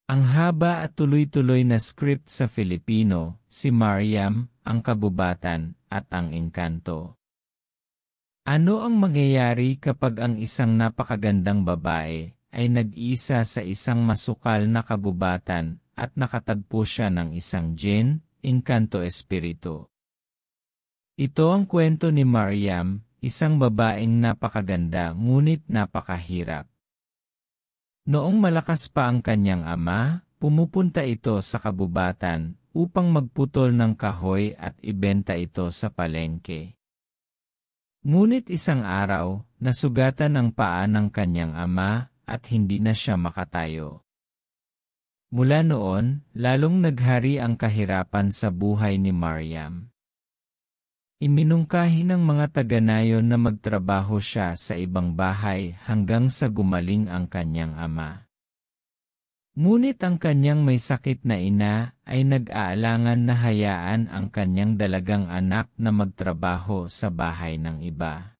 Ang haba at tuloy-tuloy na script sa Filipino, si Mariam, ang kabubatan, at ang engkanto. Ano ang mangyayari kapag ang isang napakagandang babae ay nag-isa sa isang masukal na kabubatan at nakatagpo siya ng isang jinn, engkanto espiritu? Ito ang kwento ni Mariam, isang babaeng napakaganda ngunit napakahirap. Noong malakas pa ang kanyang ama, pumupunta ito sa kabubatan upang magputol ng kahoy at ibenta ito sa palengke. Ngunit isang araw, nasugatan ang paa ng kanyang ama at hindi na siya makatayo. Mula noon, lalong naghari ang kahirapan sa buhay ni Mariam. Iminungkahi ng mga taga-nayon na magtrabaho siya sa ibang bahay hanggang sa gumaling ang kanyang ama. Ngunit ang kanyang may sakit na ina ay nag-aalangan na hayaan ang kanyang dalagang anak na magtrabaho sa bahay ng iba.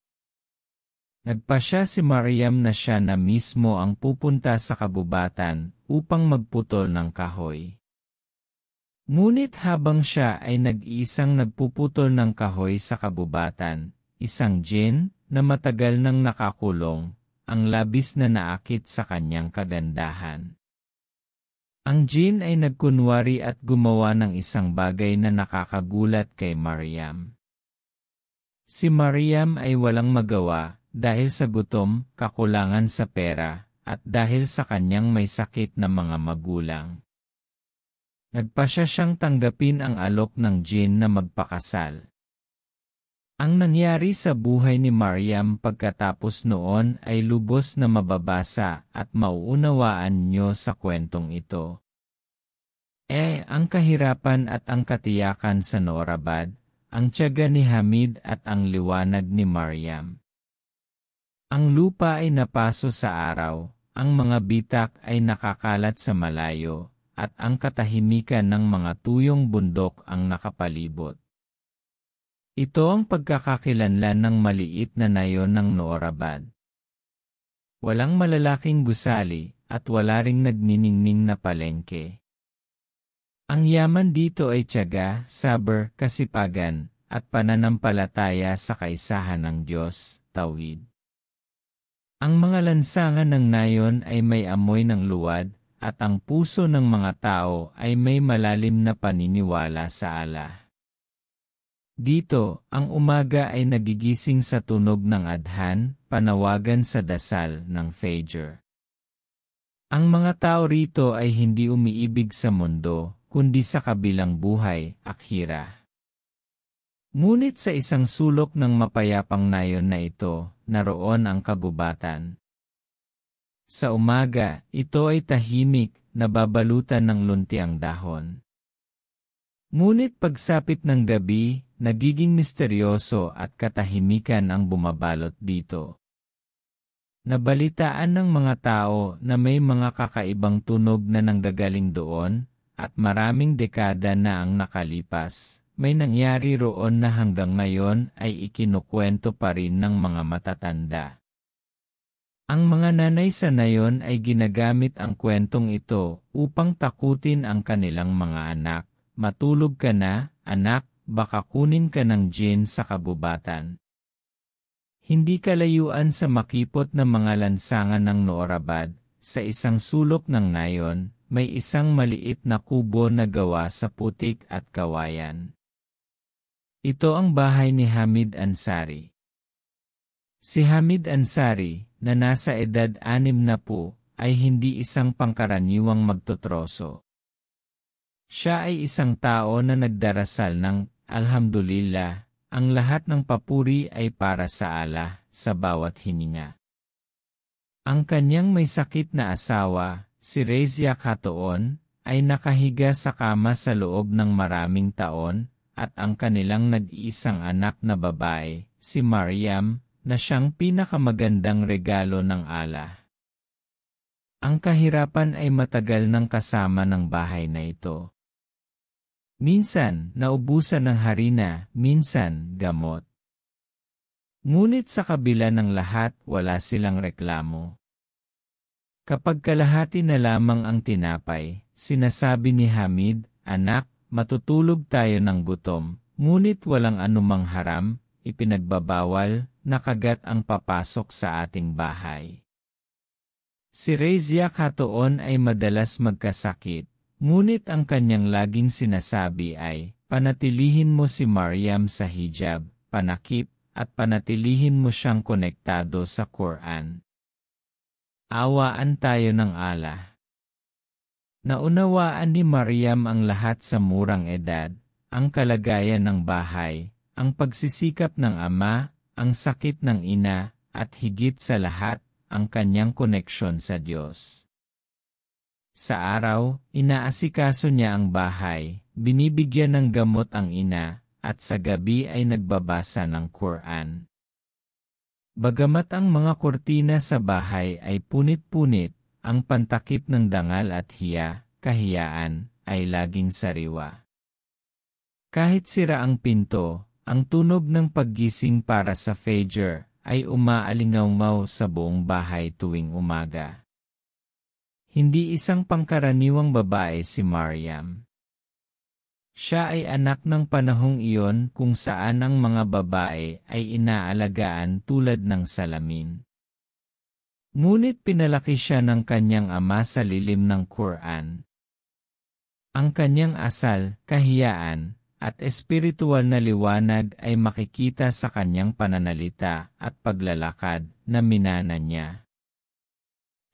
Nagpasya si Mariam na siya na mismo ang pupunta sa kabubatan upang magputol ng kahoy. Ngunit habang siya ay nag-iisang nagpuputol ng kahoy sa kabubatan, isang jinn na matagal nang nakakulong, ang labis na naakit sa kanyang kagandahan. Ang jinn ay nagkunwari at gumawa ng isang bagay na nakakagulat kay Mariam. Si Mariam ay walang magawa dahil sa gutom, kakulangan sa pera, at dahil sa kanyang may sakit na mga magulang. Nagpasya siyang tanggapin ang alok ng jinn na magpakasal. Ang nangyari sa buhay ni Mariam pagkatapos noon ay lubos na mababasa at mauunawaan niyo sa kwentong ito. Ang kahirapan at ang katiyakan sa Noorabad, ang tiyaga ni Hamid at ang liwanag ni Mariam. Ang lupa ay napaso sa araw, ang mga bitak ay nakakalat sa malayo, at ang katahimikan ng mga tuyong bundok ang nakapalibot. Ito ang pagkakakilanlan ng maliit na nayon ng Noorabad. Walang malalaking gusali, at wala ring nagniningning na palengke. Ang yaman dito ay tiyaga, saber, kasipagan, at pananampalataya sa kaisahan ng Diyos, tawhid. Ang mga lansangan ng nayon ay may amoy ng luwad, at ang puso ng mga tao ay may malalim na paniniwala sa Allah. Dito, ang umaga ay nagigising sa tunog ng adhan, panawagan sa dasal ng Fajr. Ang mga tao rito ay hindi umiibig sa mundo, kundi sa kabilang buhay, akhira. Ngunit sa isang sulok ng mapayapang nayon na ito, naroon ang kabubatan. Sa umaga, ito ay tahimik, nababalutan ng lunti ang dahon. Ngunit pagsapit ng gabi, nagiging misteryoso at katahimikan ang bumabalot dito. Nabalitaan ng mga tao na may mga kakaibang tunog na nanggagaling doon, at maraming dekada na ang nakalipas, may nangyari roon na hanggang ngayon ay ikinukwento pa rin ng mga matatanda. Ang mga nanay sa nayon ay ginagamit ang kwentong ito upang takutin ang kanilang mga anak. Matulog ka na, anak, baka kunin ka ng jinn sa kabubatan. Hindi kalayuan sa makipot na mga lansangan ng Noorabad, sa isang sulok ng nayon, may isang maliit na kubo na gawa sa putik at kawayan. Ito ang bahay ni Hamid Ansari. Si Hamid Ansari, na nasa edad 60, ay hindi isang pangkaraniwang magtotroso. Siya ay isang tao na nagdarasal ng, Alhamdulillah, ang lahat ng papuri ay para sa Allah, sa bawat hininga. Ang kanyang may sakit na asawa, si Rezia Khatoon, ay nakahiga sa kama sa loob ng maraming taon, at ang kanilang nag-iisang anak na babae, si Mariam, na siyang pinakamagandang regalo ng Allah. Ang kahirapan ay matagal nang kasama ng bahay na ito. Minsan, naubusan ng harina, minsan, gamot. Ngunit sa kabila ng lahat, wala silang reklamo. Kapag kalahati na lamang ang tinapay, sinasabi ni Hamid, "Anak, matutulog tayo ng gutom." Ngunit walang anumang haram, ipinagbabawal, na kagat ang papasok sa ating bahay. Si Razia Khatoon ay madalas magkasakit, ngunit ang kanyang laging sinasabi ay, panatilihin mo si Mariam sa hijab, panakip, at panatilihin mo siyang konektado sa Quran. Awaan tayo ng Allah. Naunawaan ni Mariam ang lahat sa murang edad, ang kalagayan ng bahay, ang pagsisikap ng ama, ang sakit ng ina, at higit sa lahat, ang kanyang koneksyon sa Diyos. Sa araw, inaasikaso niya ang bahay, binibigyan ng gamot ang ina, at sa gabi ay nagbabasa ng Quran. Bagamat ang mga kurtina sa bahay ay punit-punit, ang pantakip ng dangal at kahiyaan, ay laging sariwa. Kahit sira ang pinto, ang tunog ng paggising para sa Fajr ay umaalingaw sa buong bahay tuwing umaga. Hindi isang pangkaraniwang babae si Mariam. Siya ay anak ng panahong iyon kung saan ang mga babae ay inaalagaan tulad ng salamin. Ngunit pinalaki siya ng kanyang ama sa lilim ng Quran. Ang kanyang asal, kahiyaan, at espiritual na liwanag ay makikita sa kanyang pananalita at paglalakad na minana niya.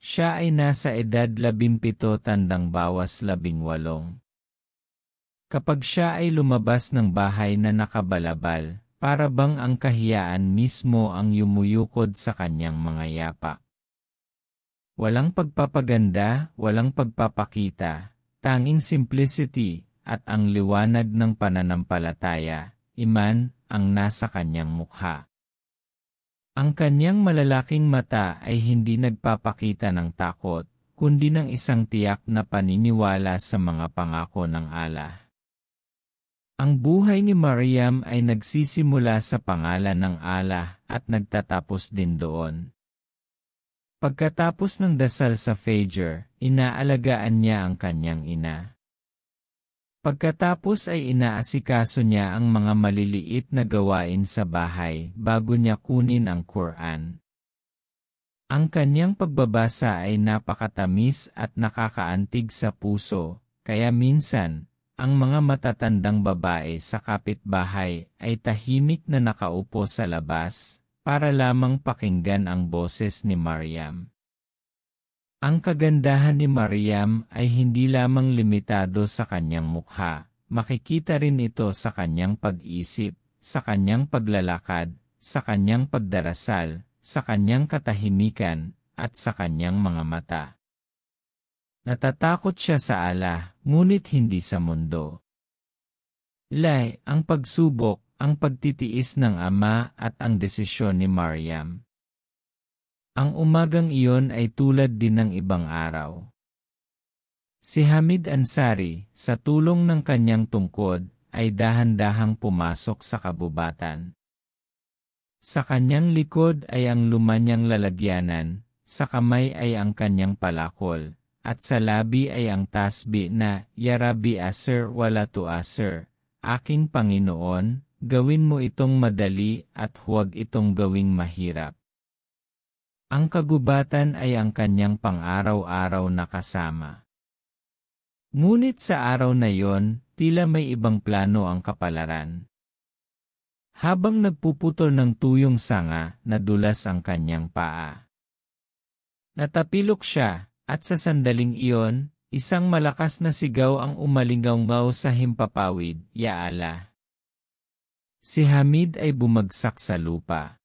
Siya ay nasa edad 17 tandang bawas 18. Kapag siya ay lumabas ng bahay na nakabalabal, para bang ang kahiyaan mismo ang yumuyukod sa kanyang mga yapa. Walang pagpapaganda, walang pagpapakita, tanging simplicity, at ang liwanag ng pananampalataya, iman, ang nasa kanyang mukha. Ang kanyang malalaking mata ay hindi nagpapakita ng takot, kundi ng isang tiyak na paniniwala sa mga pangako ng Allah. Ang buhay ni Mariam ay nagsisimula sa pangalan ng Allah at nagtatapos din doon. Pagkatapos ng dasal sa Fajr, inaalagaan niya ang kanyang ina. Pagkatapos ay inaasikaso niya ang mga maliliit na gawain sa bahay bago niya kunin ang Quran. Ang kanyang pagbabasa ay napakatamis at nakakaantig sa puso, kaya minsan, ang mga matatandang babae sa kapitbahay ay tahimik na nakaupo sa labas, para lamang pakinggan ang boses ni Mariam. Ang kagandahan ni Mariam ay hindi lamang limitado sa kanyang mukha, makikita rin ito sa kanyang pag-isip, sa kanyang paglalakad, sa kanyang pagdarasal, sa kanyang katahimikan, at sa kanyang mga mata. Natatakot siya sa Allah, ngunit hindi sa mundo. Ang pagsubok, ang pagtitiis ng ama at ang desisyon ni Mariam. Ang umagang iyon ay tulad din ng ibang araw. Si Hamid Ansari, sa tulong ng kanyang tungkod, ay dahan-dahang pumasok sa kabubatan. Sa kanyang likod ay ang lumanyang lalagyanan, sa kamay ay ang kanyang palakol, at sa labi ay ang tasbi na, "Ya Rabbi Asir wala tu Asir, aking Panginoon, gawin mo itong madali at huwag itong gawing mahirap." Ang kagubatan ay ang kanyang pang-araw-araw na kasama. Ngunit sa araw na yon, tila may ibang plano ang kapalaran. Habang nagpuputol ng tuyong sanga, nadulas ang kanyang paa. Natapilok siya, at sa sandaling iyon, isang malakas na sigaw ang umalingaw sa himpapawid, "Ya Allah!" Si Hamid ay bumagsak sa lupa.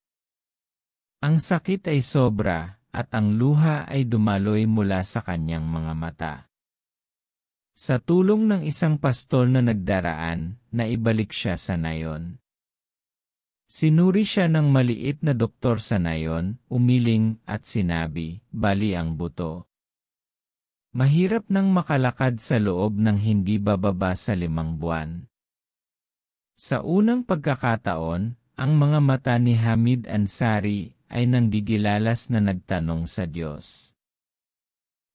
Ang sakit ay sobra, at ang luha ay dumaloy mula sa kanyang mga mata. Sa tulong ng isang pastol na nagdaraan, naibalik siya sa nayon. Sinuri siya ng maliit na doktor sa nayon, umiling, at sinabi, "Bali ang buto." Mahirap nang makalakad sa loob ng hindi bababa sa 5 buwan. Sa unang pagkakataon, ang mga mata ni Hamid Ansari ay nanggigilalas na nagtanong sa Diyos.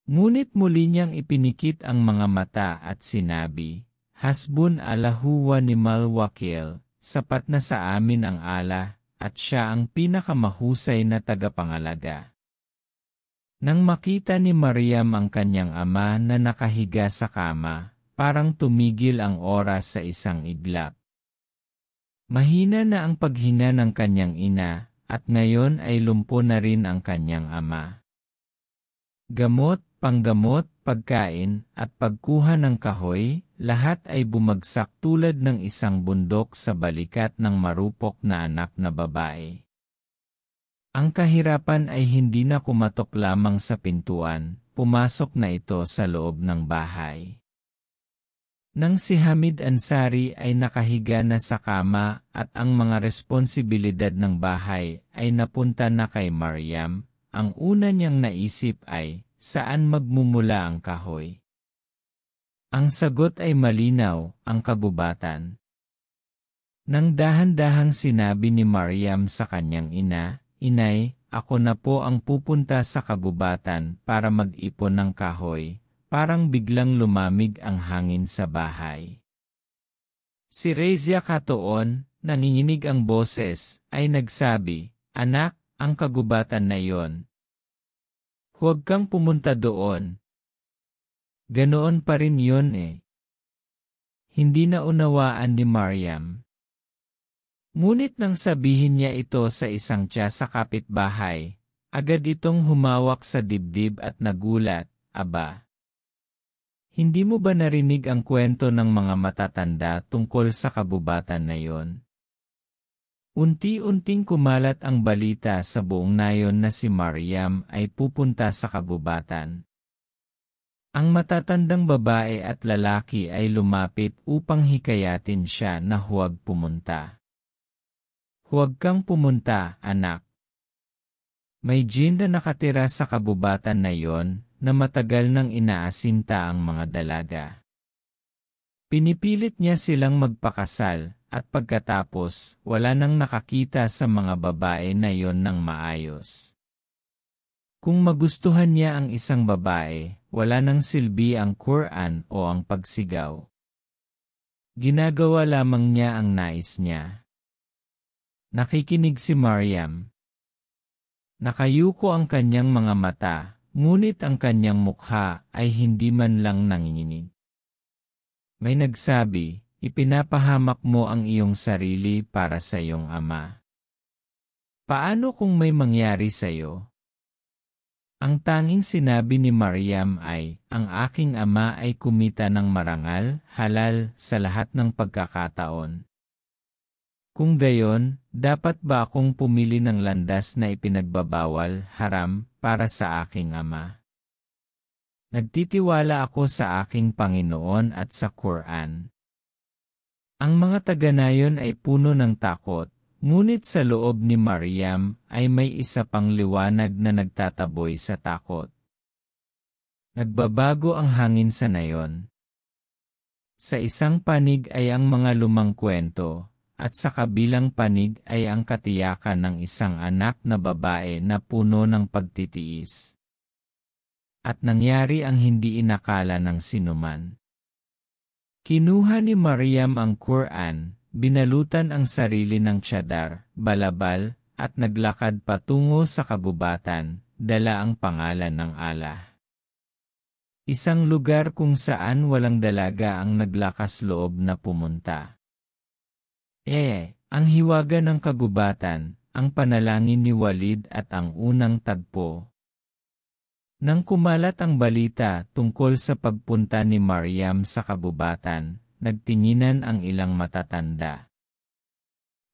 Ngunit muli niyang ipinikit ang mga mata at sinabi, Hasbun Allahu wa ni'mal wakil, sapat na sa amin ang Allah, at siya ang pinakamahusay na tagapangalaga. Nang makita ni Maryam ang kanyang ama na nakahiga sa kama, parang tumigil ang oras sa isang iglap. Mahina na ang paghinga ng kanyang ina, at ngayon ay lumpo na rin ang kanyang ama. Gamot, panggamot, pagkain, at pagkuha ng kahoy, lahat ay bumagsak tulad ng isang bundok sa balikat ng marupok na anak na babae. Ang kahirapan ay hindi na kumatok lamang sa pintuan, pumasok na ito sa loob ng bahay. Nang si Hamid Ansari ay nakahiga na sa kama at ang mga responsibilidad ng bahay ay napunta na kay Maryam, ang una niyang naisip ay, saan magmumula ang kahoy? Ang sagot ay malinaw, ang kagubatan. Nang dahan-dahang sinabi ni Maryam sa kanyang ina, Inay, ako na po ang pupunta sa kagubatan para mag-ipon ng kahoy. Parang biglang lumamig ang hangin sa bahay. Si Rezia katoon, nanginginig ang boses, ay nagsabi, Anak, ang kagubatan na yon. Huwag kang pumunta doon. Ganoon pa rin yon eh. Hindi na unawaan ni Maryam. Ngunit nang sabihin niya ito sa isang tiya sa kapitbahay, agad itong humawak sa dibdib at nagulat, Aba. Hindi mo ba narinig ang kwento ng mga matatanda tungkol sa kagubatan na yon? Unti-unting kumalat ang balita sa buong nayon na si Maryam ay pupunta sa kagubatan. Ang matatandang babae at lalaki ay lumapit upang hikayatin siya na huwag pumunta. Huwag kang pumunta, anak. May jinn na nakatira sa kagubatan na yon, na matagal nang inaasinta ang mga dalaga. Pinipilit niya silang magpakasal, at pagkatapos, wala nang nakakita sa mga babae na yon ng maayos. Kung magustuhan niya ang isang babae, wala nang silbi ang Quran o ang pagsigaw. Ginagawa lamang niya ang nais niya. Nakikinig si Maryam. Nakayuko ang kanyang mga mata, ngunit ang kanyang mukha ay hindi man lang nanginginig. May nagsabi, ipinapahamak mo ang iyong sarili para sa iyong ama. Paano kung may mangyari sa iyo? Ang tanging sinabi ni Maryam ay, ang aking ama ay kumita ng marangal, halal, sa lahat ng pagkakataon. Kung gayon, dapat ba akong pumili ng landas na ipinagbabawal, haram, para sa aking ama? Nagtitiwala ako sa aking Panginoon at sa Quran. Ang mga taga-nayon ay puno ng takot, ngunit sa loob ni Maryam ay may isa pang liwanag na nagtataboy sa takot. Nagbabago ang hangin sa nayon. Sa isang panig ay ang mga lumang kwento, at sa kabilang panig ay ang katiyakan ng isang anak na babae na puno ng pagtitiis. At nangyari ang hindi inakala ng sinuman. Kinuha ni Maryam ang Quran, binalutan ang sarili ng tsadar, balabal, at naglakad patungo sa kagubatan, dala ang pangalan ng Allah. Isang lugar kung saan walang dalaga ang naglakas loob na pumunta. Ang hiwaga ng kagubatan, ang panalangin ni Walid at ang unang tagpo. Nang kumalat ang balita tungkol sa pagpunta ni Maryam sa kagubatan, nagtinginan ang ilang matatanda.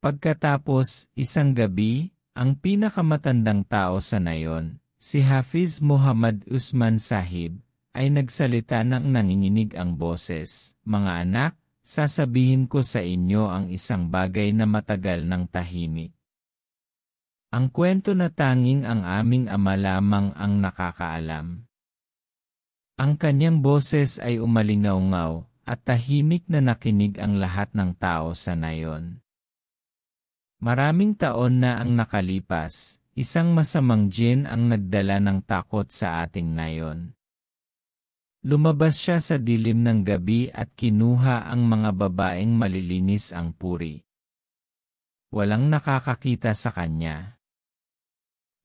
Pagkatapos, isang gabi, ang pinakamatandang tao sa nayon, si Hafiz Muhammad Usman Sahib, ay nagsalita ng nanginginig ang boses, Mga anak, sasabihin ko sa inyo ang isang bagay na matagal ng tahimik. Ang kwento na tanging ang aming ama lamang ang nakakaalam. Ang kanyang boses ay umalingaw-ngaw, at tahimik na nakinig ang lahat ng tao sa nayon. Maraming taon na ang nakalipas, isang masamang jinn ang nagdala ng takot sa ating nayon. Lumabas siya sa dilim ng gabi at kinuha ang mga babaeng malilinis ang puri. Walang nakakakita sa kanya.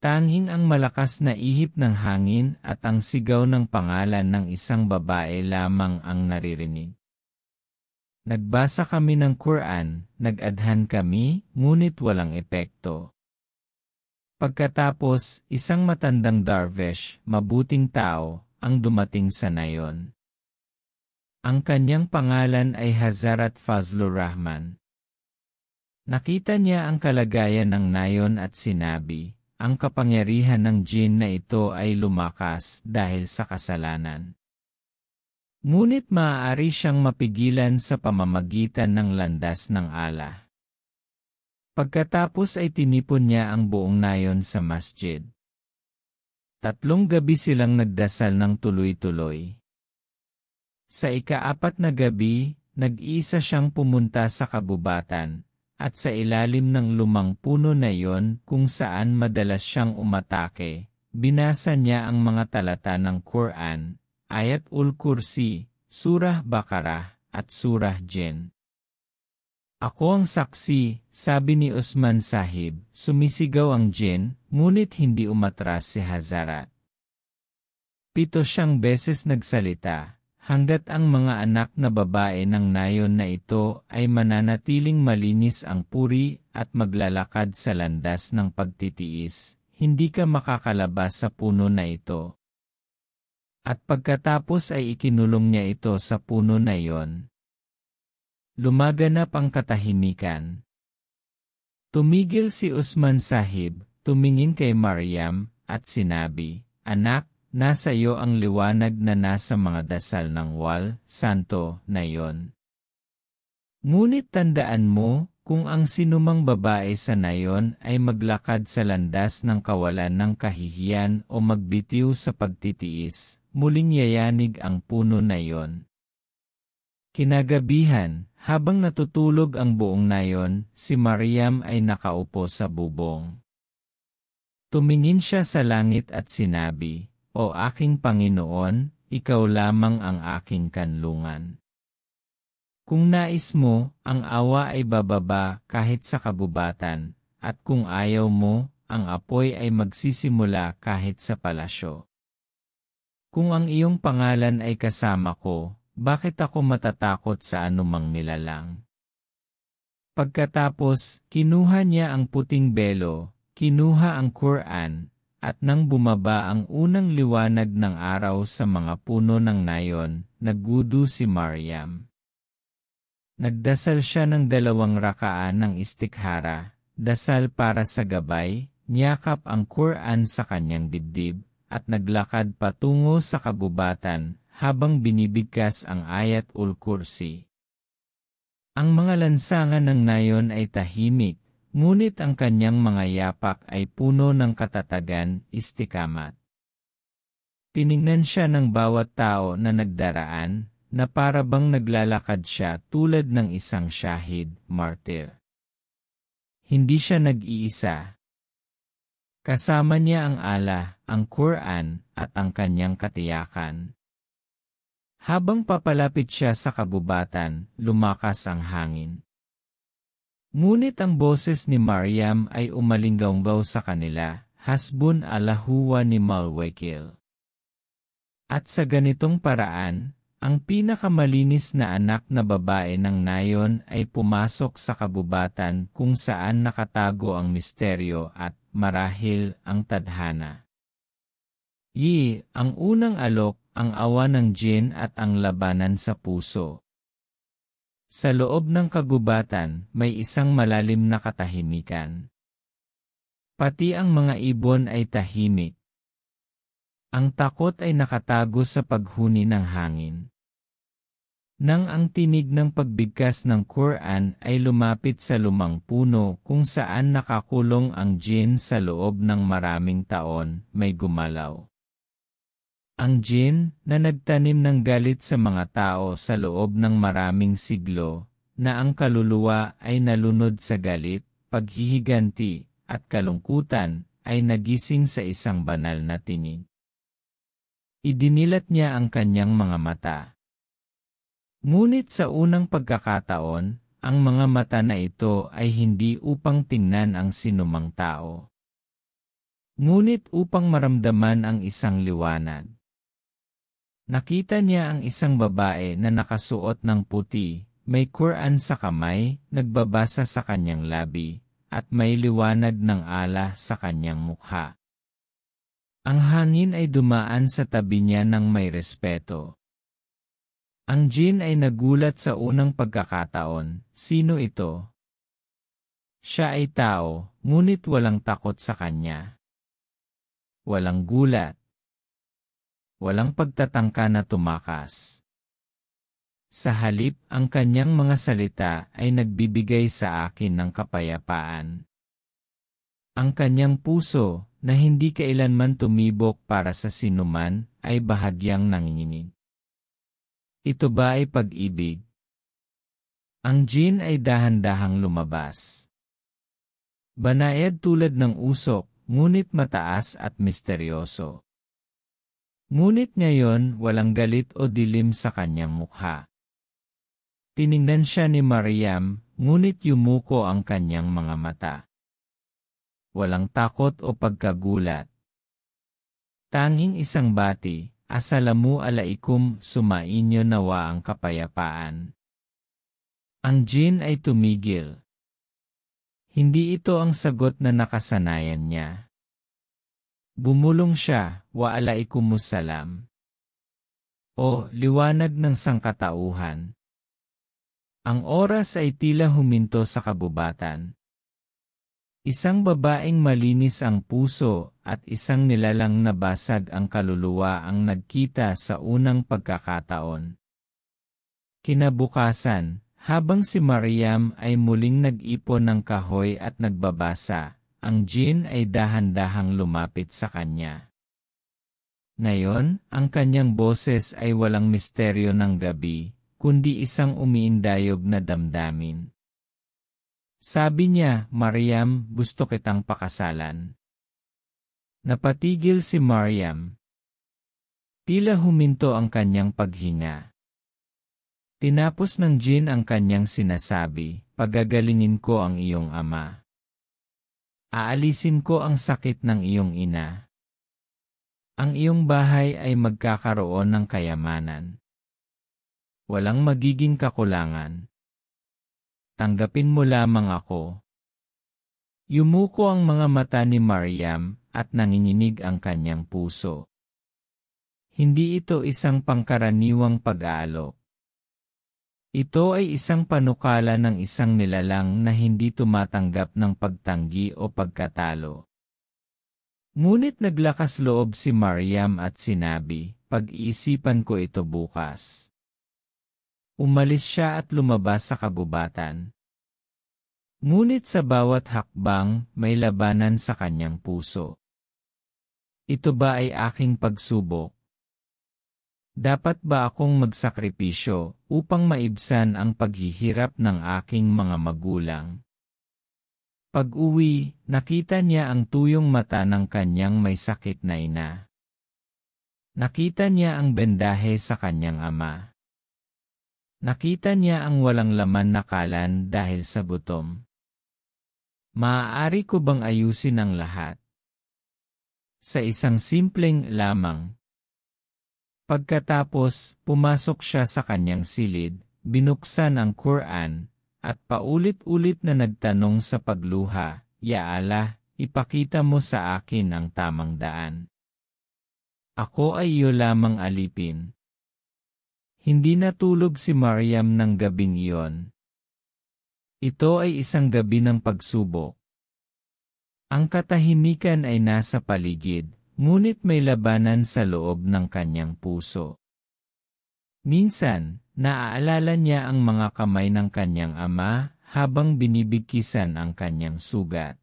Tanging ang malakas na ihip ng hangin at ang sigaw ng pangalan ng isang babae lamang ang naririnig. Nagbasa kami ng Quran, nag-adhan kami, ngunit walang epekto. Pagkatapos, isang matandang darvish, mabuting tao, ang dumating sa nayon. Ang kanyang pangalan ay Hazrat Fazlur Rahman. Nakita niya ang kalagayan ng nayon at sinabi, ang kapangyarihan ng jinn na ito ay lumakas dahil sa kasalanan. Ngunit maaari siyang mapigilan sa pamamagitan ng landas ng Allah. Pagkatapos ay tinipon niya ang buong nayon sa masjid. 3 gabi silang nagdasal ng tuloy-tuloy. Sa ika-4 na gabi, nag-iisa siyang pumunta sa kabubatan, at sa ilalim ng lumang puno na iyon kung saan madalas siyang umatake, binasa niya ang mga talata ng Quran, Ayatul Kursi, Surah Baqarah, at Surah Jinn. Ako ang saksi, sabi ni Usman Sahib, sumisigaw ang jinn, ngunit hindi umatras si Hazrat. 7 siyang beses nagsalita, hanggat ang mga anak na babae ng nayon na ito ay mananatiling malinis ang puri at maglalakad sa landas ng pagtitiis, hindi ka makakalabas sa puno na ito. At pagkatapos ay ikinulong niya ito sa puno na iyon. Lumaganap ang katahimikan. Tumigil si Usman Sahib, tumingin kay Maryam, at sinabi, Anak, nasa iyo ang liwanag na nasa mga dasal ng wal, santo, na iyon. Ngunit tandaan mo, kung ang sinumang babae sa nayon ay maglakad sa landas ng kawalan ng kahihiyan o magbitiw sa pagtitiis, muling yayanig ang puno na iyon. Kinagabihan, habang natutulog ang buong nayon, si Maryam ay nakaupo sa bubong. Tumingin siya sa langit at sinabi, O aking Panginoon, ikaw lamang ang aking kanlungan. Kung nais mo, ang awa ay bababa kahit sa kabubatan, at kung ayaw mo, ang apoy ay magsisimula kahit sa palasyo. Kung ang iyong pangalan ay kasama ko, bakit ako matatakot sa anumang nilalang? Pagkatapos, kinuha niya ang puting belo, kinuha ang Quran, at nang bumaba ang unang liwanag ng araw sa mga puno ng nayon, nagwudu si Maryam. Nagdasal siya ng 2 rakaan ng istikhara, dasal para sa gabay, niyakap ang Quran sa kanyang dibdib, at naglakad patungo sa kabubatan, habang binibigkas ang Ayatul Kursi. Ang mga lansangan ng nayon ay tahimik, ngunit ang kanyang mga yapak ay puno ng katatagan, istikamat. Tiningnan siya ng bawat tao na nagdaraan, na para bang naglalakad siya tulad ng isang shahid, martir. Hindi siya nag-iisa. Kasama niya ang Allah, ang Quran, at ang kanyang katiyakan. Habang papalapit siya sa kabubatan, lumakas ang hangin. Ngunit ang boses ni Maryam ay umalinggaw sa kanila, Hasbun Allahu wa ni'mal wakil. At sa ganitong paraan, ang pinakamalinis na anak na babae ng nayon ay pumasok sa kabubatan kung saan nakatago ang misteryo at, marahil, ang tadhana. Ang unang alok, ang awa ng jinn at ang labanan sa puso. Sa loob ng kagubatan, may isang malalim na katahimikan. Pati ang mga ibon ay tahimik. Ang takot ay nakatago sa paghuni ng hangin. Nang ang tinig ng pagbigkas ng Quran ay lumapit sa lumang puno kung saan nakakulong ang jinn sa loob ng maraming taon, may gumalaw. Ang jinn, na nagtanim ng galit sa mga tao sa loob ng maraming siglo, na ang kaluluwa ay nalunod sa galit, paghihiganti, at kalungkutan, ay nagising sa isang banal na tinig. Idinilat niya ang kanyang mga mata. Ngunit sa unang pagkakataon, ang mga mata na ito ay hindi upang tingnan ang sinumang tao. Ngunit upang maramdaman ang isang liwanag. Nakita niya ang isang babae na nakasuot ng puti, may Quran sa kamay, nagbabasa sa kanyang labi, at may liwanag ng Allah sa kanyang mukha. Ang hangin ay dumaan sa tabi niya ng may respeto. Ang jinn ay nagulat sa unang pagkakataon, sino ito? Siya ay tao, ngunit walang takot sa kanya. Walang gulat. Walang pagtatangka na tumakas. Sa halip, ang kanyang mga salita ay nagbibigay sa akin ng kapayapaan. Ang kanyang puso, na hindi kailanman tumibok para sa sinuman, ay bahagyang nanginginig. Ito ba ay pag-ibig? Ang jinn ay dahan-dahang lumabas. Banayad tulad ng usok, ngunit mataas at misteryoso. Ngunit ngayon walang galit o dilim sa kanyang mukha. Tiningnan siya ni Mariam, ngunit yumuko ang kanyang mga mata. Walang takot o pagkagulat. Tanging isang bati, Assalamu alaikum, sumainyo nawa ang kapayapaan. Ang jinn ay tumigil. Hindi ito ang sagot na nakasanayan niya. Bumulong siya, wa alaikumussalam. O liwanag ng sangkatauhan. Ang oras ay tila huminto sa kabubatan. Isang babaeng malinis ang puso at isang nilalang na basag ang kaluluwa ang nagkita sa unang pagkakataon. Kinabukasan, habang si Mariam ay muling nag-ipon ng kahoy at nagbabasa, ang jinn ay dahan-dahang lumapit sa kanya. Ngayon, ang kanyang boses ay walang misteryo ng gabi, kundi isang umiindayog na damdamin. Sabi niya, Mariam, gusto kitang pakasalan. Napatigil si Mariam. Tila huminto ang kanyang paghinga. Tinapos ng jinn ang kanyang sinasabi, pagagalingin ko ang iyong ama. Aalisin ko ang sakit ng iyong ina. Ang iyong bahay ay magkakaroon ng kayamanan. Walang magiging kakulangan. Tanggapin mo lamang ako. Yumuko ang mga mata ni Mariam at nanginginig ang kanyang puso. Hindi ito isang pangkaraniwang pag-aalok. Ito ay isang panukala ng isang nilalang na hindi tumatanggap ng pagtanggi o pagkatalo. Ngunit naglakas loob si Mariam at sinabi, pag-iisipan ko ito bukas. Umalis siya at lumabas sa kagubatan. Ngunit sa bawat hakbang, may labanan sa kanyang puso. Ito ba ay aking pagsubok? Dapat ba akong magsakripisyo upang maibsan ang paghihirap ng aking mga magulang? Pag-uwi, nakita niya ang tuyong mata ng kanyang may sakit na ina. Nakita niya ang bendahe sa kanyang ama. Nakita niya ang walang laman na kalan dahil sa gutom. Maaari ko bang ayusin ang lahat? Sa isang simpleng lamang. Pagkatapos, pumasok siya sa kanyang silid, binuksan ang Quran, at paulit-ulit na nagtanong sa pagluha, Ya Allah, ipakita mo sa akin ang tamang daan. Ako ay iyo lamang alipin. Hindi natulog si Mariam ng gabing iyon. Ito ay isang gabi ng pagsubok. Ang katahimikan ay nasa paligid, ngunit may labanan sa loob ng kanyang puso. Minsan, naaalala niya ang mga kamay ng kanyang ama habang binibigkisan ang kanyang sugat.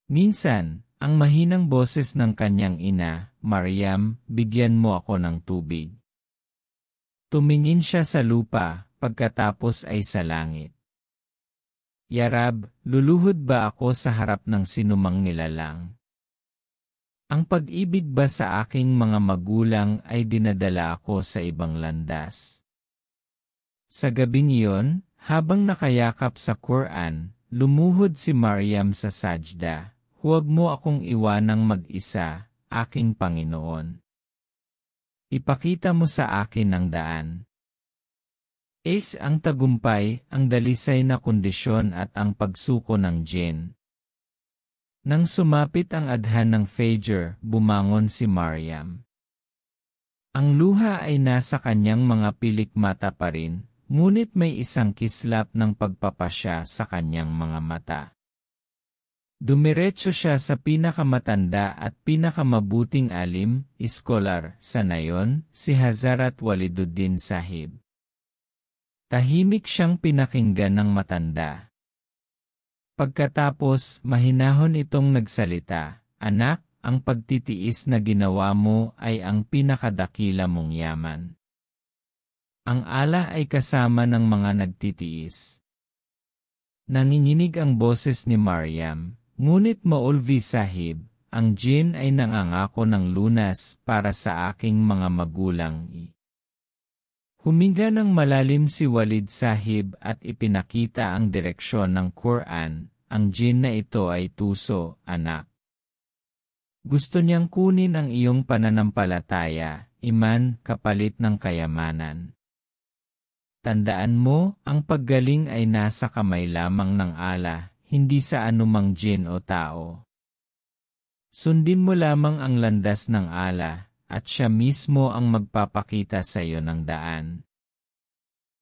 Minsan, ang mahinang boses ng kanyang ina, Mariam, bigyan mo ako ng tubig. Tumingin siya sa lupa, pagkatapos ay sa langit. Ya Rab, luluhod ba ako sa harap ng sinumang nilalang? Ang pag-ibig ba sa aking mga magulang ay dinadala ako sa ibang landas? Sa gabing iyon, habang nakayakap sa Quran, lumuhod si Maryam sa sajda, "Huwag mo akong iwanang mag-isa, aking Panginoon. Ipakita mo sa akin ang daan." Ang tagumpay, ang dalisay na kondisyon at ang pagsuko ng jinn. Nang sumapit ang adhan ng Fajr, bumangon si Maryam. Ang luha ay nasa kanyang mga pilik mata pa rin, ngunit may isang kislap ng pagpapasya sa kanyang mga mata. Dumiretso siya sa pinakamatanda at pinakamabuting alim, iskolar, sa nayon, si Hazrat Waliduddin Sahib. Tahimik siyang pinakinggan ng matanda. Pagkatapos, mahinahon itong nagsalita, "Anak, ang pagtitiis na ginawa mo ay ang pinakadakila mong yaman. Ang Allah ay kasama ng mga nagtitiis." Nanginginig ang boses ni Maryam, ngunit Maulvi Sahib, ang jinn ay nangangako ng lunas para sa aking mga magulang. Huminga ng malalim si Walid Sahib at ipinakita ang direksyon ng Quran. Ang jinn na ito ay tuso, anak. Gusto niyang kunin ang iyong pananampalataya, iman, kapalit ng kayamanan. Tandaan mo, ang paggaling ay nasa kamay lamang ng Allah, hindi sa anumang jinn o tao. Sundin mo lamang ang landas ng Allah, at siya mismo ang magpapakita sa iyo ng daan.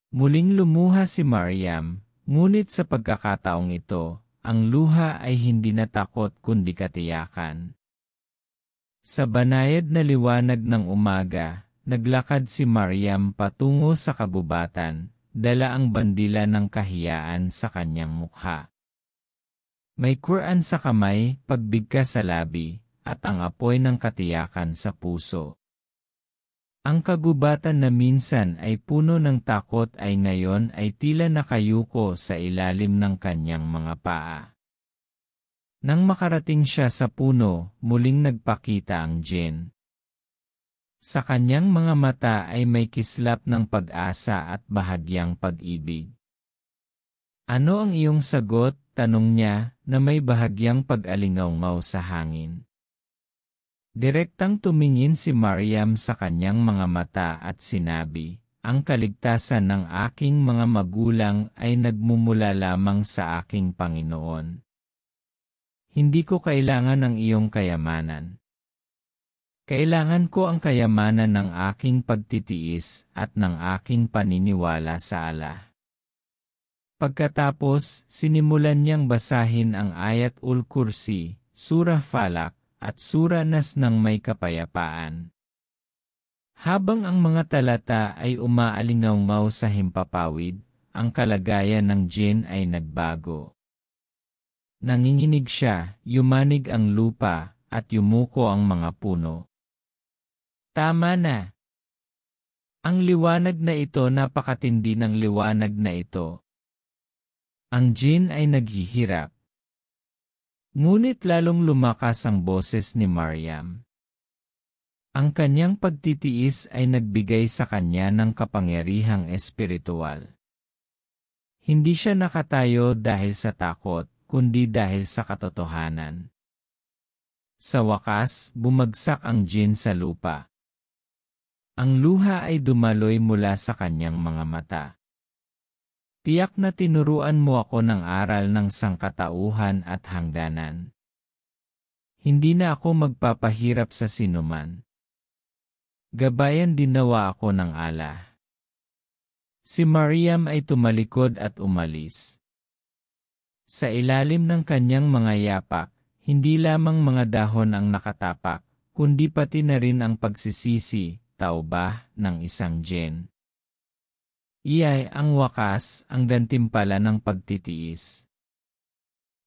Muling lumuha si Maryam, ngunit sa pagkakataong ito, ang luha ay hindi na takot kundi katiyakan. Sa banayad na liwanag ng umaga, naglakad si Maryam patungo sa kagubatan, dala ang bandila ng kahiyaan sa kanyang mukha. May Quran sa kamay, pagbigkas sa labi, at ang apoy ng katiyakan sa puso. Ang kagubatan na minsan ay puno ng takot ay ngayon ay tila nakayuko sa ilalim ng kanyang mga paa. Nang makarating siya sa puno, muling nagpakita ang jinn. Sa kanyang mga mata ay may kislap ng pag-asa at bahagyang pag-ibig. "Ano ang iyong sagot?" tanong niya, na may bahagyang pag-alingaw-ngaw sa hangin. Direktang tumingin si Maryam sa kanyang mga mata at sinabi, "Ang kaligtasan ng aking mga magulang ay nagmumula lamang sa aking Panginoon. Hindi ko kailangan ng iyong kayamanan. Kailangan ko ang kayamanan ng aking pagtitiis at ng aking paniniwala sa Allah." Pagkatapos, sinimulan niyang basahin ang Ayatul Kursi, Surah Falak, at Surah Nas ng may kapayapaan. Habang ang mga talata ay umaalingaw-ngaw sa himpapawid, ang kalagayan ng jinn ay nagbago. Nanginginig siya, yumanig ang lupa, at yumuko ang mga puno. Tama na! Ang liwanag na ito, napakatindi ng liwanag na ito. Ang jinn ay naghihirap. Ngunit lalong lumakas ang boses ni Maryam. Ang kanyang pagtitiis ay nagbigay sa kanya ng kapangyarihang espiritual. Hindi siya nakatayo dahil sa takot, kundi dahil sa katotohanan. Sa wakas, bumagsak ang jinn sa lupa. Ang luha ay dumaloy mula sa kanyang mga mata. "Tiyak na tinuruan mo ako ng aral ng sangkatauhan at hangganan. Hindi na ako magpapahirap sa sinuman. Gabayan din nawa ako ng Allah." Si Maryam ay tumalikod at umalis. Sa ilalim ng kanyang mga yapak, hindi lamang mga dahon ang nakatapak, kundi pati na rin ang pagsisisi, taubah, ng isang jinn. Iyay ang wakas, ang gantimpala ng pagtitiis.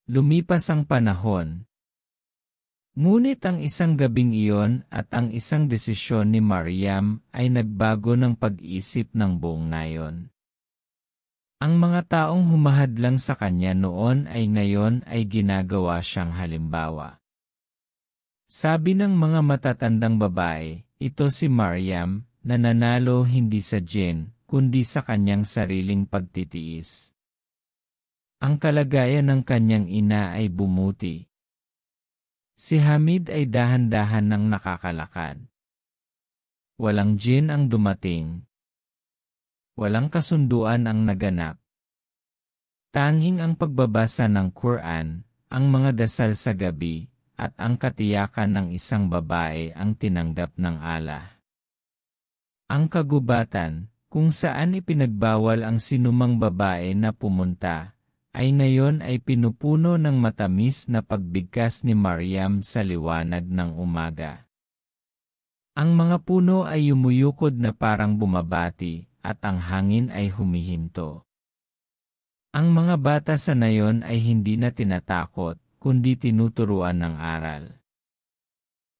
Lumipas ang panahon. Ngunit ang isang gabing iyon at ang isang desisyon ni Maryam ay nagbago ng pag-isip ng buong nayon. Ang mga taong humahadlang sa kanya noon ay ngayon ay ginagawa siyang halimbawa. Sabi ng mga matatandang babae, ito si Maryam, na nanalo hindi sa jinn, kundi sa kanyang sariling pagtitiis. Ang kalagayan ng kanyang ina ay bumuti. Si Hamid ay dahan-dahan nang nakakalakad. Walang jinn ang dumating. Walang kasunduan ang naganap. Tanging ang pagbabasa ng Quran, ang mga dasal sa gabi, at ang katiyakan ng isang babae ang tinanggap ng Allah. Ang kagubatan, kung saan ipinagbawal ang sinumang babae na pumunta, ay ngayon ay pinupuno ng matamis na pagbigkas ni Maryam sa liwanag ng umaga. Ang mga puno ay yumuyukod na parang bumabati, at ang hangin ay humihinto. Ang mga bata sa nayon ay hindi na tinatakot, kundi tinuturuan ng aral.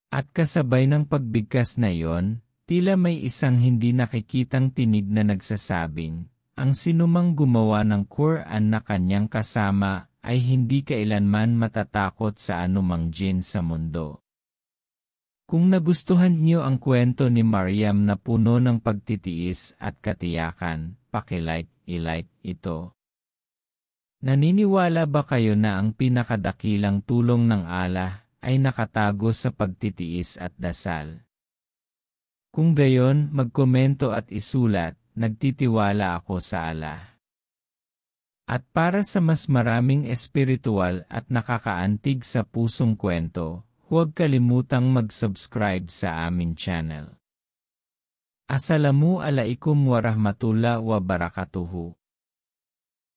At kasabay ng pagbigkas na iyon, tila may isang hindi nakikitang tinig na nagsasabing, ang sinumang gumawa ng Quran na kanyang kasama ay hindi kailanman matatakot sa anumang jinn sa mundo. Kung nagustuhan niyo ang kwento ni Maryam na puno ng pagtitiis at katiyakan, i-like ito. Naniniwala ba kayo na ang pinakadakilang tulong ng Allah ay nakatago sa pagtitiis at dasal? Kung gayon, magkomento at isulat, nagtitiwala ako sa Allah. At para sa mas maraming espiritual at nakakaantig sa pusong kwento, huwag kalimutang mag-subscribe sa aming channel. Assalamu alaikum warahmatullahi wabarakatuhu.